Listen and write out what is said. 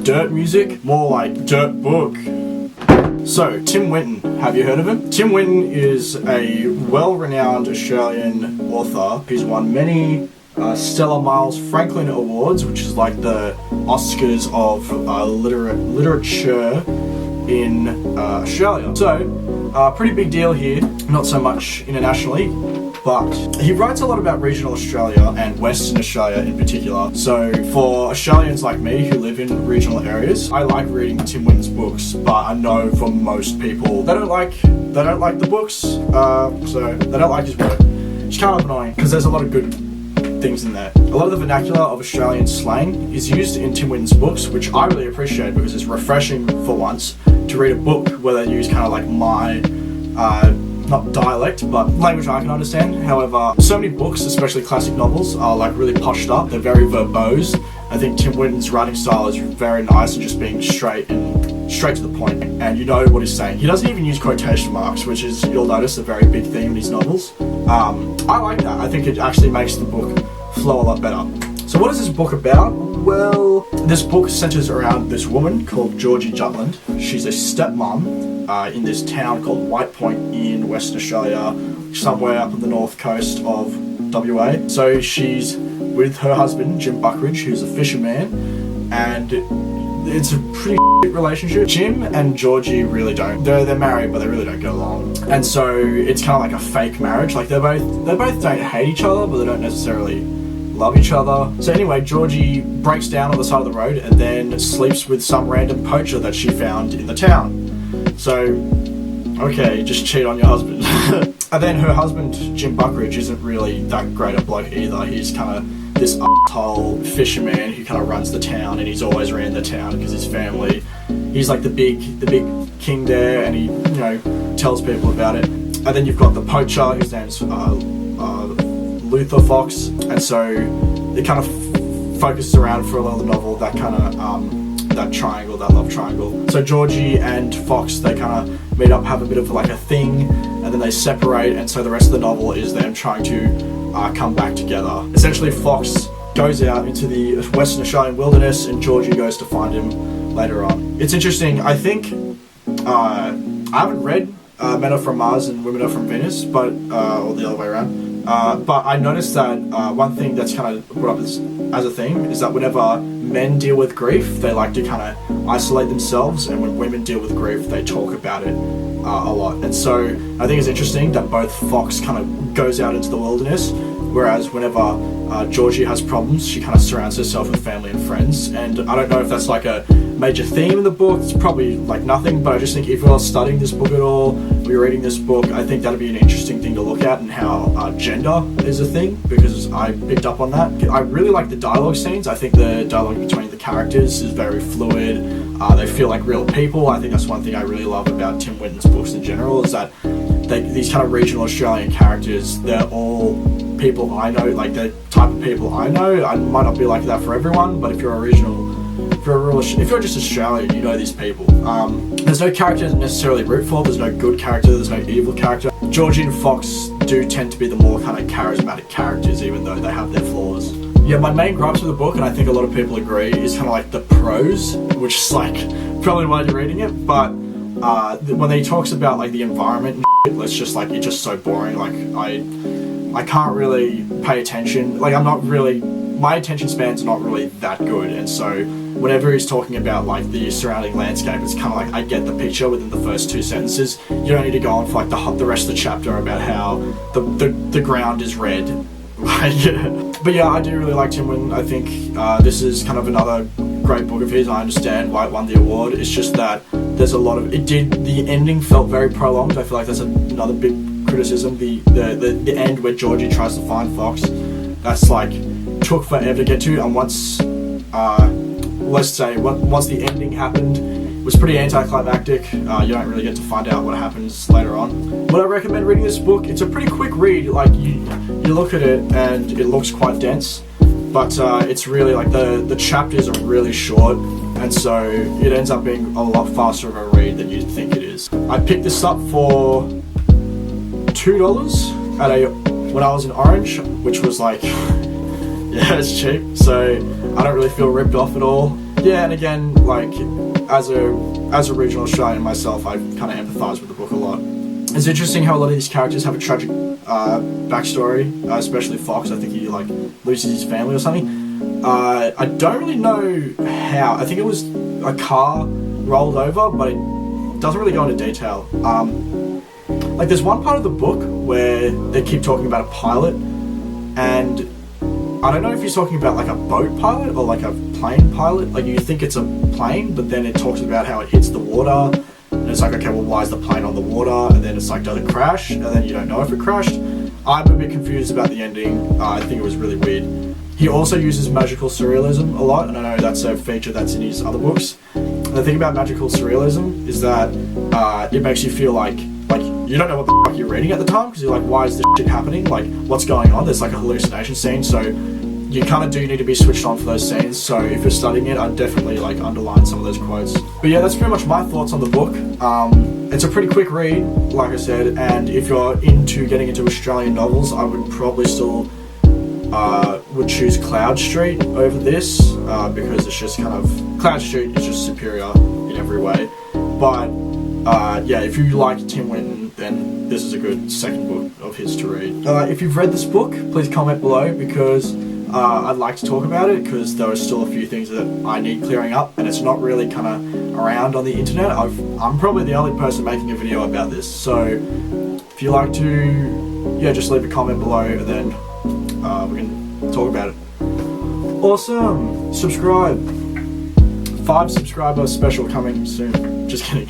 dirt music, more like dirt book. So, Tim Winton, have you heard of him? Tim Winton is a well-renowned Australian author. He's won many Stella Miles Franklin Awards, which is like the Oscars of literature in Australia. So, pretty big deal here, not so much internationally, but he writes a lot about regional Australia and Western Australia in particular. So for Australians like me who live in regional areas, I like reading Tim Winton's books, but I know for most people they don't like the books, so they don't like his work. It's kind of annoying because there's a lot of good things in there. A lot of the vernacular of Australian slang is used in Tim Winton's books, which I really appreciate because it's refreshing for once to read a book where they use kind of like my not dialect, but language I can understand. However, so many books, especially classic novels, are like really poshed up. They're very verbose. I think Tim Winton's writing style is very nice and just being straight to the point, and you know what he's saying. He doesn't even use quotation marks, which is, you'll notice, a very big theme in his novels. I like that. I think it actually makes the book flow a lot better. So what is this book about? Well, this book centers around this woman called Georgie Jutland. She's a stepmom in this town called White Point in Western Australia, somewhere up on the north coast of WA. So she's with her husband, Jim Buckridge, who's a fisherman, and it's a pretty relationship. Jim and Georgie really don't. They're married, but they really don't get along. And so it's kind of like a fake marriage. Like they both don't hate each other, but they don't necessarily love each other. So anyway, Georgie breaks down on the side of the road and then sleeps with some random poacher that she found in the town. So, okay, just cheat on your husband. And then her husband, Jim Buckridge, isn't really that great a bloke either. He's kind of this asshole fisherman who kind of runs the town, and he's always ran the town because his family, he's like the big king there, and he, you know, tells people about it. And then you've got the poacher, whose name's Luther Fox, and so it kind of focuses around for a lot of the novel that kind of that triangle, that love triangle. So Georgie and Fox, they kind of meet up, have a bit of like a thing, and then they separate, and so the rest of the novel is them trying to come back together. Essentially, Fox goes out into the Western Australian wilderness, and Georgie goes to find him later on. It's interesting. I think I haven't read Men Are From Mars and Women Are From Venus, but or the other way around. But I noticed that one thing that's kind of brought up as a theme is that whenever men deal with grief, they like to kind of isolate themselves, and when women deal with grief, they talk about it a lot. And so I think it's interesting that both Fox kind of goes out into the wilderness, whereas whenever Georgie has problems, she kind of surrounds herself with family and friends. And I don't know if that's like a major theme in the book. It's probably like nothing, but I just think if you're studying this book at all, or you're reading this book, I think that'd be an interesting thing to look at, and how gender is a thing, because I picked up on that. I really like the dialogue scenes. I think the dialogue between the characters is very fluid. They feel like real people. I think that's one thing I really love about Tim Winton's books in general, is that these kind of regional Australian characters, they're all people I know, like the type of people I know. I might not be like that for everyone, but if you're if you're just Australian, you know these people. There's no character to necessarily root for. There's no good character. There's no evil character. Georgie and Fox do tend to be the more kind of charismatic characters, even though they have their flaws. Yeah, my main gripes with the book, and I think a lot of people agree, is kind of like the prose, which is like probably why you're reading it. But when he talks about like the environment and shit, it's just like, it's just so boring. Like I can't really pay attention. Like my attention span's not really that good, and so whenever he's talking about like the surrounding landscape, it's kind of like I get the picture within the first two sentences. You don't need to go on for like the rest of the chapter about how the ground is red. But yeah, I do really like Tim Winton. I think this is kind of another great book of his. I understand why it won the award. It's just that there's a lot of the ending felt very prolonged. I feel like that's another big criticism. The end where Georgie tries to find Fox, that's like took forever to get to, and once the ending happened, it was pretty anticlimactic. You don't really get to find out what happens later on. Would I recommend reading this book? It's a pretty quick read. Like you look at it and it looks quite dense, but it's really like the chapters are really short, and so it ends up being a lot faster of a read than you'd think it is. I picked this up for $2 when I was in Orange, which was like, yeah, it's cheap, so I don't really feel ripped off at all. Yeah, and again, like, as a regional Australian myself, I kind of empathise with the book a lot. It's interesting how a lot of these characters have a tragic backstory, especially Fox. I think he like loses his family or something. I don't really know how. I think it was a car rolled over, but it doesn't really go into detail. Like there's one part of the book where they keep talking about a pilot, and I don't know if he's talking about like a boat pilot or like a plane pilot. Like you think it's a plane, but then it talks about how it hits the water. And it's like, okay, well, why is the plane on the water? And then it's like, does it crash? And then you don't know if it crashed. I'm a bit confused about the ending. I think it was really weird. He also uses magical surrealism a lot, and I know that's a feature that's in his other books. And the thing about magical surrealism is that it makes you feel like you don't know what the fuck you're reading at the time, because you're like, why is this shit happening? Like, what's going on? There's like a hallucination scene, so you kind of do need to be switched on for those scenes. So if you're studying it, I'd definitely like underline some of those quotes. But yeah, that's pretty much my thoughts on the book. It's a pretty quick read, like I said, and if you're into getting into Australian novels, I would probably still would choose Cloud Street over this, because it's just kind of, Cloud Street is just superior in every way. But yeah, if you like Tim Winton, then this is a good second book of his to read. If you've read this book, please comment below, because I'd like to talk about it, because there are still a few things that I need clearing up, and it's not really kind of around on the internet. I'm probably the only person making a video about this, so if you like to, yeah, just leave a comment below, and then we can talk about it. Awesome! Subscribe! 5 subscriber special coming soon. Just kidding.